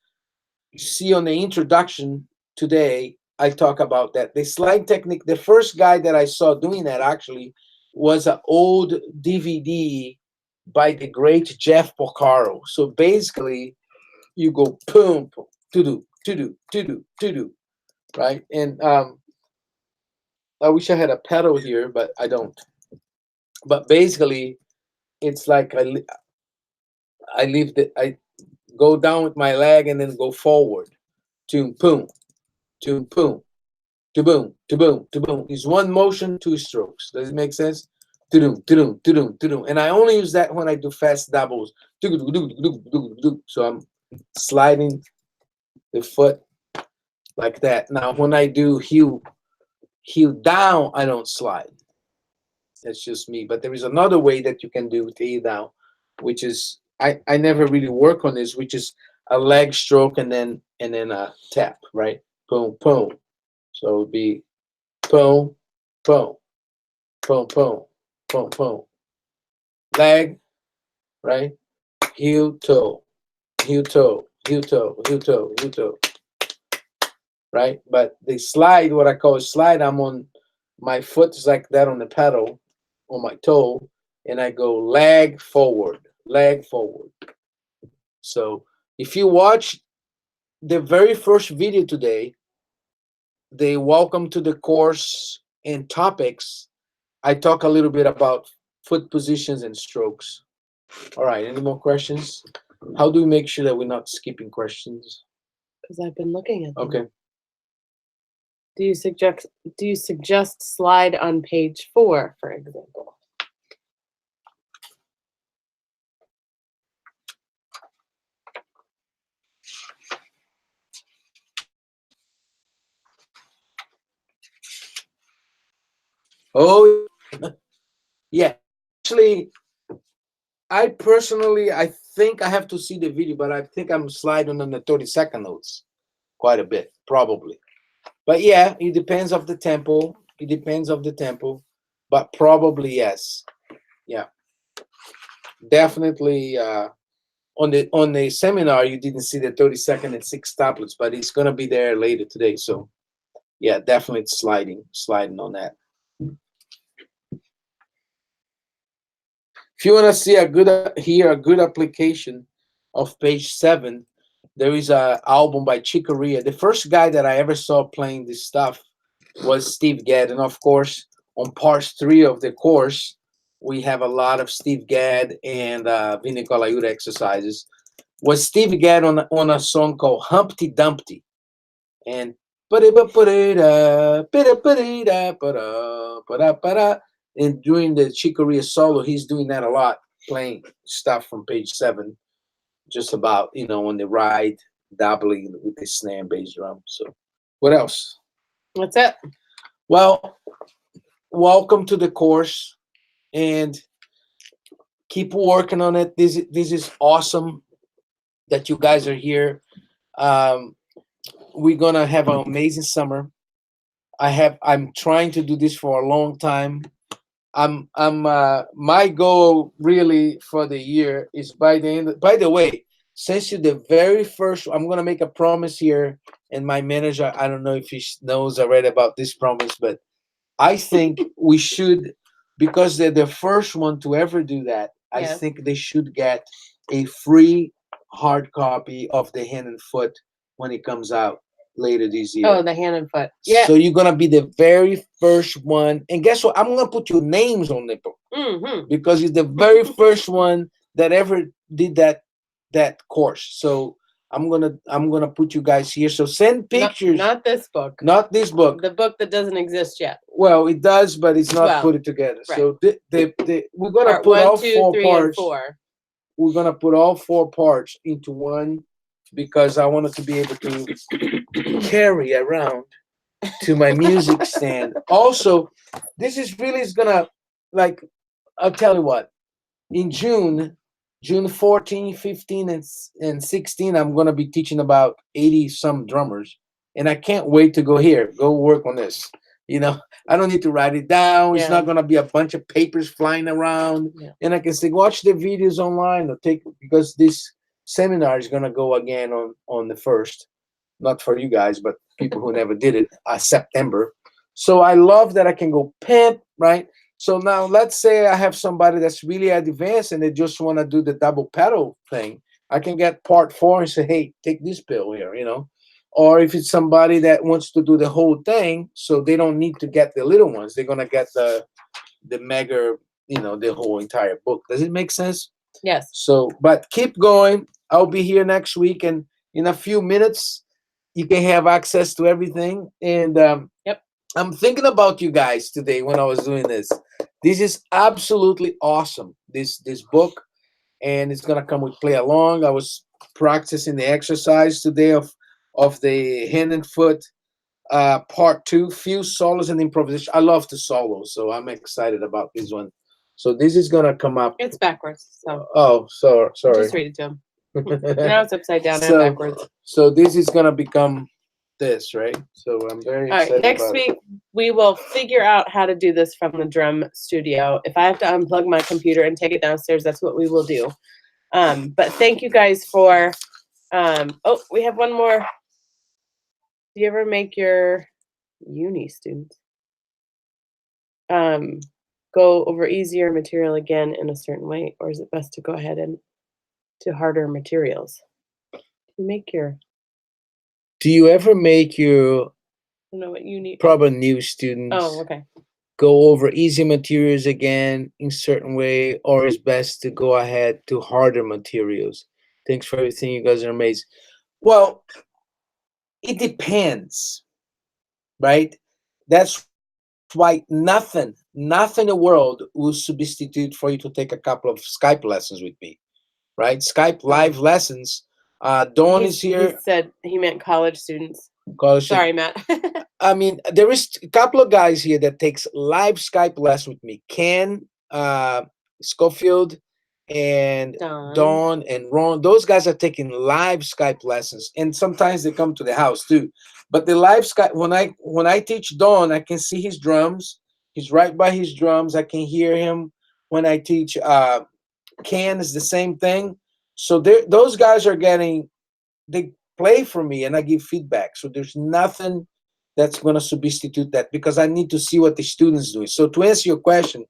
see on the introduction today, I talk about that. The slide technique, the first guy that I saw doing that actually was an old DVD by the great Jeff Porcaro. So basically, you go boom, boom, to do, right? And I wish I had a pedal here, but I don't. But basically, it's like I go down with my leg and then go forward. Toom boom, toom boom, to boom, to boom, to boom. It's one motion, two strokes. Does it make sense? To-doom. And I only use that when I do fast doubles. So I'm sliding the foot like that. Now, when I do heel down, I don't slide. That's just me. But there is another way that you can do with heel down, which is I never really work on this, which is a leg stroke and then a tap, right? Boom, boom. So it would be boom, boom, boom, boom, boom, boom. Leg, right? Heel, toe, heel, toe, heel, toe, heel, toe, heel, toe. Right? But the slide, what I call a slide, I'm on my foot is like that on the pedal, on my toe, and I go leg forward, leg forward. So if you watch the very first video today, the welcome to the course and topics, I talk a little bit about foot positions and strokes. All right, any more questions? How do we make sure that we're not skipping questions? Because I've been looking at them. Okay. Do you suggest slide on page 4, for example? Oh, yeah. Actually, I personally, I think I have to see the video, but I think I'm sliding on the 30-second notes quite a bit, probably. But yeah, it depends of the tempo. It depends of the tempo, but probably yes. Yeah, definitely. On the seminar, you didn't see the 30-second and 6 stoplets, but it's gonna be there later today. So yeah, definitely it's sliding on that. If you want to see a good application of page 7, there is a album by Chick Corea. The first guy that I ever saw playing this stuff was Steve Gadd, and of course, on part 3 of the course, we have a lot of Steve Gadd and Vinny Colaiuta exercises. Was Steve Gadd on a song called Humpty Dumpty, and and during the Chick Corea solo, he's doing that a lot, playing stuff from page 7, just about, on the ride, doubling with the snare and bass drum. So, what else? That's it. Well, welcome to the course, and keep working on it. This is awesome that you guys are here. We're gonna have an amazing summer. I'm trying to do this for a long time. My goal really for the year is by the end. By the way, since you're the very first, I'm gonna make a promise here, and my manager, I don't know if he knows already about this promise, but I think we should, because they're the first one to ever do that. I Yeah. think they should get a free hard copy of the Hand and Foot when it comes out later this year. Oh, the hand and foot. Yeah. So you're gonna be the very first one, and guess what? I'm gonna put your names on the book Mm-hmm. because it's the very first one that ever did that course. So I'm gonna put you guys here. So send pictures. Not this book. Not this book. The book that doesn't exist yet. Well, it does, but it's not Well, put it together. right. So we're gonna Part put 1, all 2, 4 3, parts. and 4. We're gonna put all 4 parts into one because I wanted to be able to carry around to my music stand. Also, this is gonna, like, I'll tell you what. In June 14, 15, and 16, I'm gonna be teaching about 80 some drummers, and I can't wait to go work on this. I don't need to write it down. It's Yeah. not gonna be a bunch of papers flying around, Yeah. and I can say watch the videos online or because this seminar is gonna go again on the 1st, not for you guys, but people who never did it, September. So I love that I can go pimp, right? So now let's say I have somebody that's really advanced and they just want to do the double pedal thing. I can get part 4 and say, hey, take this pill here, Or if it's somebody that wants to do the whole thing, so they don't need to get the little ones, they're gonna get the mega, the whole entire book. Does it make sense? Yes. So, but keep going. I'll be here next week, and in a few minutes, you can have access to everything. And Yep. I'm thinking about you guys today when I was doing this. This is absolutely awesome. This book, and it's gonna come with play along. I was practicing the exercise today of the Hand and Foot part 2, few solos and improvisation. I love the solo, so I'm excited about this one. So this is gonna come up. It's backwards. So Oh, sorry. just read it to him. Now it's upside down and So- backwards. So this is gonna become this, right? So I'm very All excited right. Next about it. week we will figure out how to do this from the drum studio. If I have to unplug my computer and take it downstairs, that's what we will do. But thank you guys for. Oh, we have one more. Do you ever make your uni students? go over easier material again in a certain way, or is it best to go ahead and to harder materials? You make your, Do you ever make your I don't know what you need. probably new students Oh, okay. go over easy materials again in certain way, or is best to go ahead to harder materials? Thanks for everything. You guys are amazing. Well, it depends, right? That's why nothing in the world will substitute for you to take a couple of Skype lessons with me, right? Skype live lessons. Dawn is He here. said he meant college students. College Sorry, Matt. I mean, there is a couple of guys here that takes live Skype lesson with me. Ken, Schofield, and Dawn. Dawn and Ron. Those guys are taking live Skype lessons, and sometimes they come to the house too. But the live Skype, when I teach Dawn, I can see his drums. He's right by his drums. I can hear him. When I teach Ken, is the same thing. So those guys are getting, they play for me and I give feedback. So there's nothing that's going to substitute that, because I need to see what the student's doing. So to answer your question,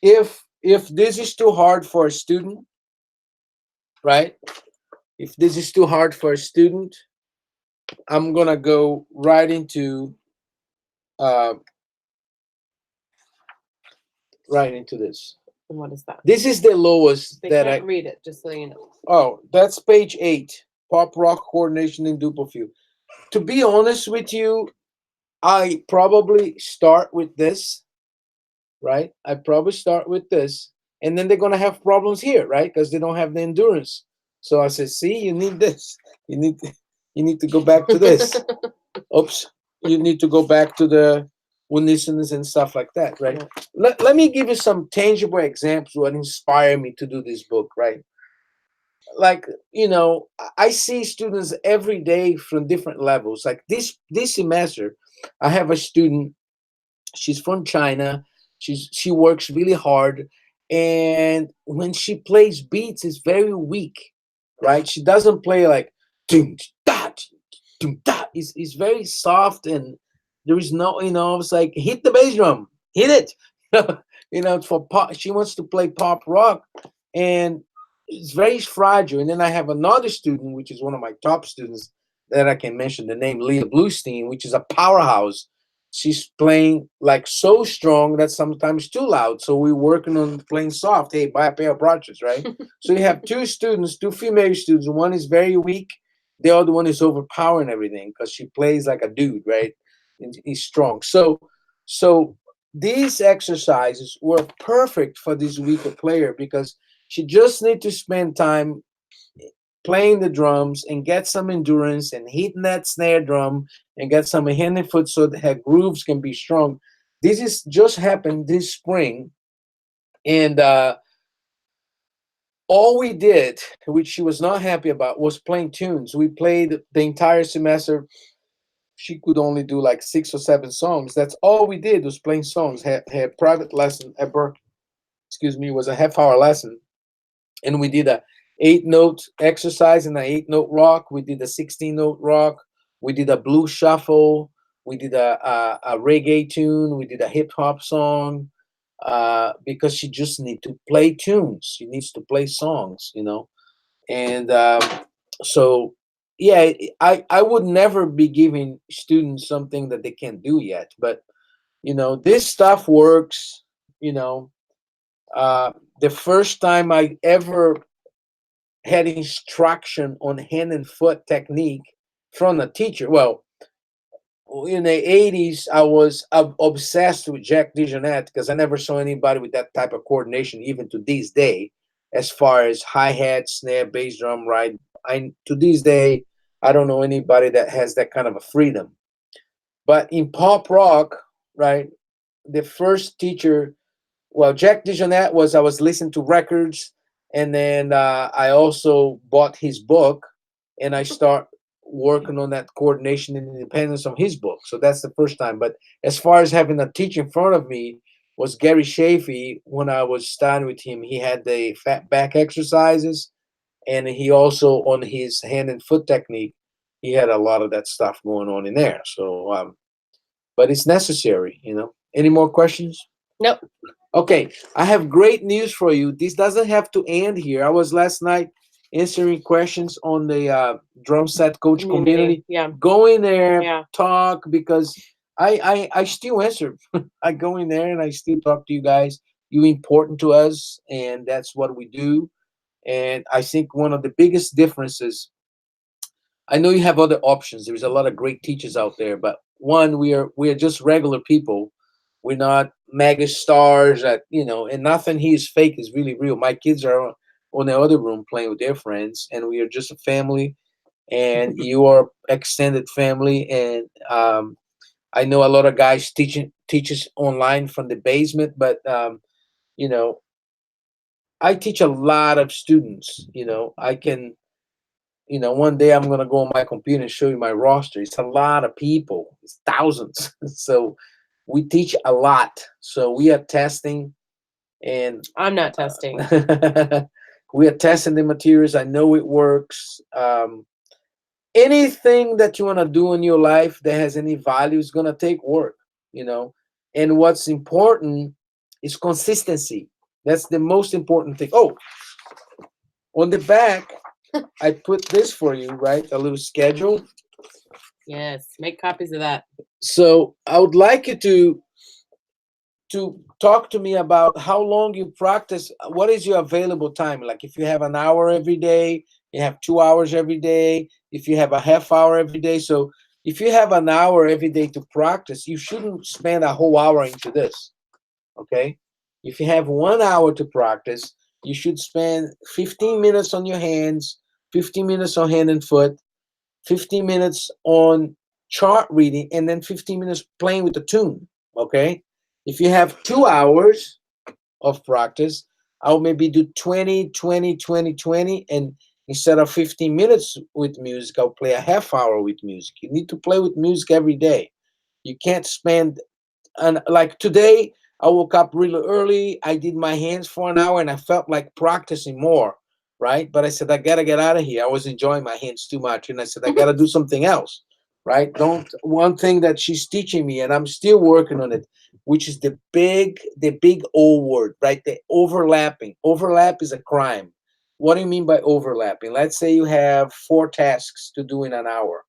if this is too hard for a student, right? If this is too hard for a student, I'm going to go right into this. And what is that? This is the lowest They that can't read it, just so you know. Oh, that's page 8. Pop rock coordination in Dupleview. To be honest with you, I probably start with this, right? I probably start with this, and then they're gonna have problems here, right? Because they don't have the endurance. So I said, see, you need this. You need to go back to this. Oops, you need to go back to the unisons and stuff like that, right? Let me give you some tangible examples what inspired me to do this book, right? Like, I see students every day from different levels. Like this semester, I have a student. She's from China. She works really hard, and when she plays beats, it's very weak, right? She doesn't play like dum da dum da. It's very soft, and there is no, it's like hit the bass drum, hit it. For pop. She wants to play pop rock, and it's very fragile. And then I have another student, which is one of my top students that I can mention the name, Leah Bluestein, which is a powerhouse. She's playing like so strong that sometimes too loud. So we're working on playing soft. Hey, buy a pair of brushes, right? So you have two students, two female students. One is very weak. The other one is overpowering everything because she plays like a dude, right? And he's strong. So these exercises were perfect for this weaker player because she just need to spend time playing the drums and get some endurance and hitting that snare drum and get some hand and foot so that her grooves can be strong. This is just happened this spring, and all we did, which she was not happy about, was playing tunes. We played the entire semester. She could only do like 6 or 7 songs. That's all we did was playing songs. Her private lesson at Berkeley, was a half-hour lesson, and we did a 8-note exercise and an 8-note rock. We did a 16-note rock. We did a blues shuffle. We did a reggae tune. We did a hip hop song, because she just needs to play tunes. She needs to play songs, And so, yeah, I would never be giving students something that they can't do yet. But, this stuff works, the first time I ever had instruction on hand and foot technique from a teacher. Well, in the 80s, I was obsessed with Jack DeJohnette because I never saw anybody with that type of coordination, even to this day, as far as hi-hat, snare, bass drum, right? To this day, I don't know anybody that has that kind of a freedom. But in pop rock, right, the first teacher, well, Jack DeJohnette I was listening to records, and then I also bought his book, and I start working on that coordination and independence on his book. So that's the first time. But as far as having a teacher in front of me was Gary Chafee. When I was starting with him, he had the fat back exercises, and he also, on his hand and foot technique, he had a lot of that stuff going on in there. So, but it's necessary, Any more questions? Nope. Okay, I have great news for you. This doesn't have to end here. I was last night answering questions on the drum set coach community. Yeah. Go in there, Yeah. talk, because I still answer. I go in there and I still talk to you guys. You important to us, and that's what we do. And I think one of the biggest differences, I know you have other options. There's a lot of great teachers out there, but one, we are just regular people. We're not mega stars that, and nothing here is fake, is really real. My kids are on the other room playing with their friends, and we are just a family, and you are extended family. And I know a lot of guys teaches online from the basement, but you know, I teach a lot of students. I can, one day I'm gonna go on my computer and show you my roster. It's a lot of people. It's thousands. So we teach a lot. So we are testing, and I'm not testing. we are testing the materials. I know it works. Anything that you want to do in your life that has any value is gonna take work. And what's important is consistency. That's the most important thing. Oh, on the back, I put this for you, right? A little schedule. Yes. Make copies of that. So I would like you to talk to me about how long you practice. What is your available time? Like if you have an hour every day, you have 2 hours every day, if you have a half hour every day. So if you have an hour every day to practice, you shouldn't spend a whole hour into this. Okay? If you have 1 hour to practice, you should spend 15 minutes on your hands, 15 minutes on hand and foot, 15 minutes on chart reading, and then 15 minutes playing with the tune. Okay? If you have 2 hours of practice, I'll maybe do 20, 20, 20, 20, and instead of 15 minutes with music, I'll play a half hour with music. You need to play with music every day. You can't spend, and like today, I woke up really early. I did my hands for an hour, and I felt like practicing more, right? But I said, I gotta get out of here. I was enjoying my hands too much, and I said, I gotta do something else, right? Don't One thing that she's teaching me, and I'm still working on it, which is the big O word, right? The overlapping. Overlap is a crime. What do you mean by overlapping? Let's say you have 4 tasks to do in an hour.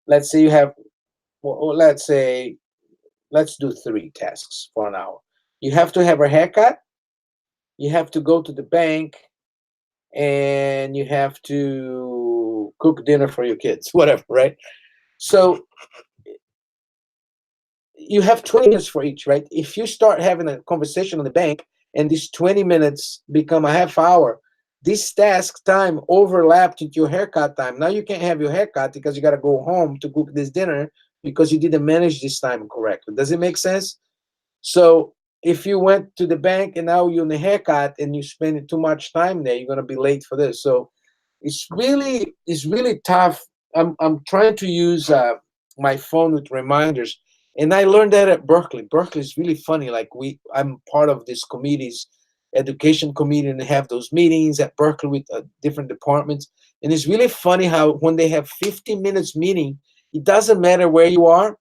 Let's say you have, well, let's do 3 tasks for an hour. You have to have a haircut, you have to go to the bank, and you have to cook dinner for your kids, whatever, right? So you have 20 minutes for each, right? If you start having a conversation on the bank and these 20 minutes become a half hour, this task time overlapped into your haircut time. Now you can't have your haircut because you got to go home to cook this dinner because you didn't manage this time correctly. Does it make sense? So if you went to the bank and now you're in the haircut and you spend too much time there, you're gonna be late for this. So it's really tough. I'm trying to use my phone with reminders, and I learned that at Berkeley. Berkeley is really funny. Like I'm part of this committee's education committee, and they have those meetings at Berkeley with different departments. And it's really funny how when they have 15 minutes meeting, it doesn't matter where you are,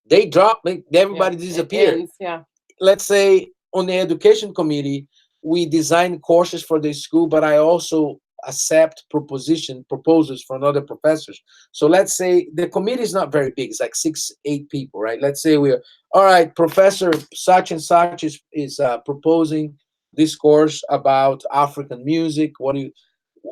they drop, everybody disappears. Yeah. Let's say on the education committee, we design courses for the school, but I also accept proposals from other professors. So let's say the committee is not very big; it's like 6, 8 people, right? Let's say we're all right. Professor such and such is proposing this course about African music. What do you?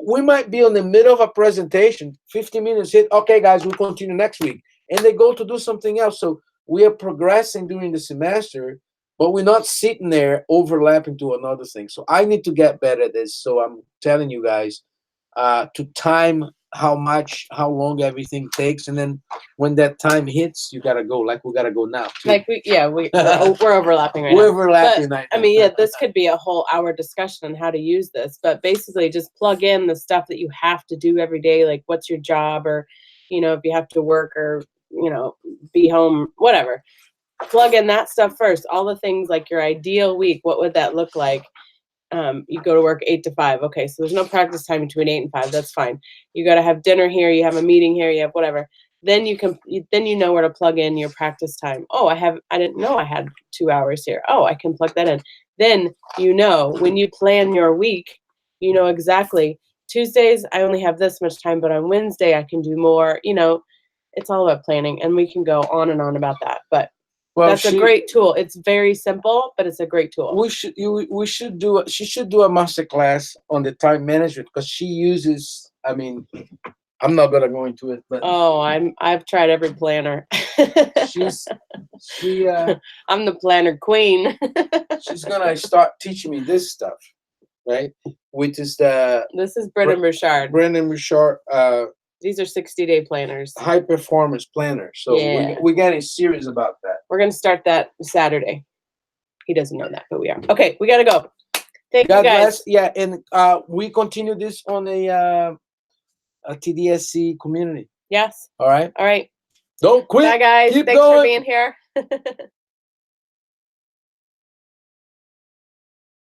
We might be in the middle of a presentation, 15 minutes hit. Okay, guys, we'll continue next week, and they go to do something else. So we are progressing during the semester, but we're not sitting there overlapping to another thing. So I need to get better at this. So I'm telling you guys to time how long everything takes, and then when that time hits, you gotta go. Like we gotta go now. Too. Like we're overlapping right We're now. overlapping But, right now. I mean, yeah, this could be a whole hour discussion on how to use this, but basically just plug in the stuff that you have to do every day, like what's your job, or if you have to work, or be home, whatever. Plug in that stuff first. All the things like your ideal week, what would that look like? You go to work 8 to 5. Okay, so there's no practice time between 8 and 5. That's fine. You got to have dinner here. You have a meeting here. You have whatever. then then you know where to plug in your practice time. Oh, I didn't know I had 2 hours here. Oh, I can plug that in. Then when you plan your week, you know exactly Tuesdays I only have this much time, but on Wednesday I can do more. It's all about planning, and we can go on and on about that. But Well, that's a great tool. It's very simple, but it's a great tool. She should do a master class on the time management because she uses. I mean, I'm not gonna go into it, but Oh, I've tried every planner. she I'm the planner queen. she's gonna start teaching me this stuff, right? Which is the This is Brendan Burchard. Brendan Burchard These are 60-day planners. high performance planner. So Yeah. we're getting serious about that. We're gonna start that Saturday. He doesn't know that, but we are. Okay, we gotta go. Thank God you guys. bless. Yeah, and we continue this on a TDSC community. Yes. All right. All right. Don't quit. Bye, guys. Keep Thanks going. for being here.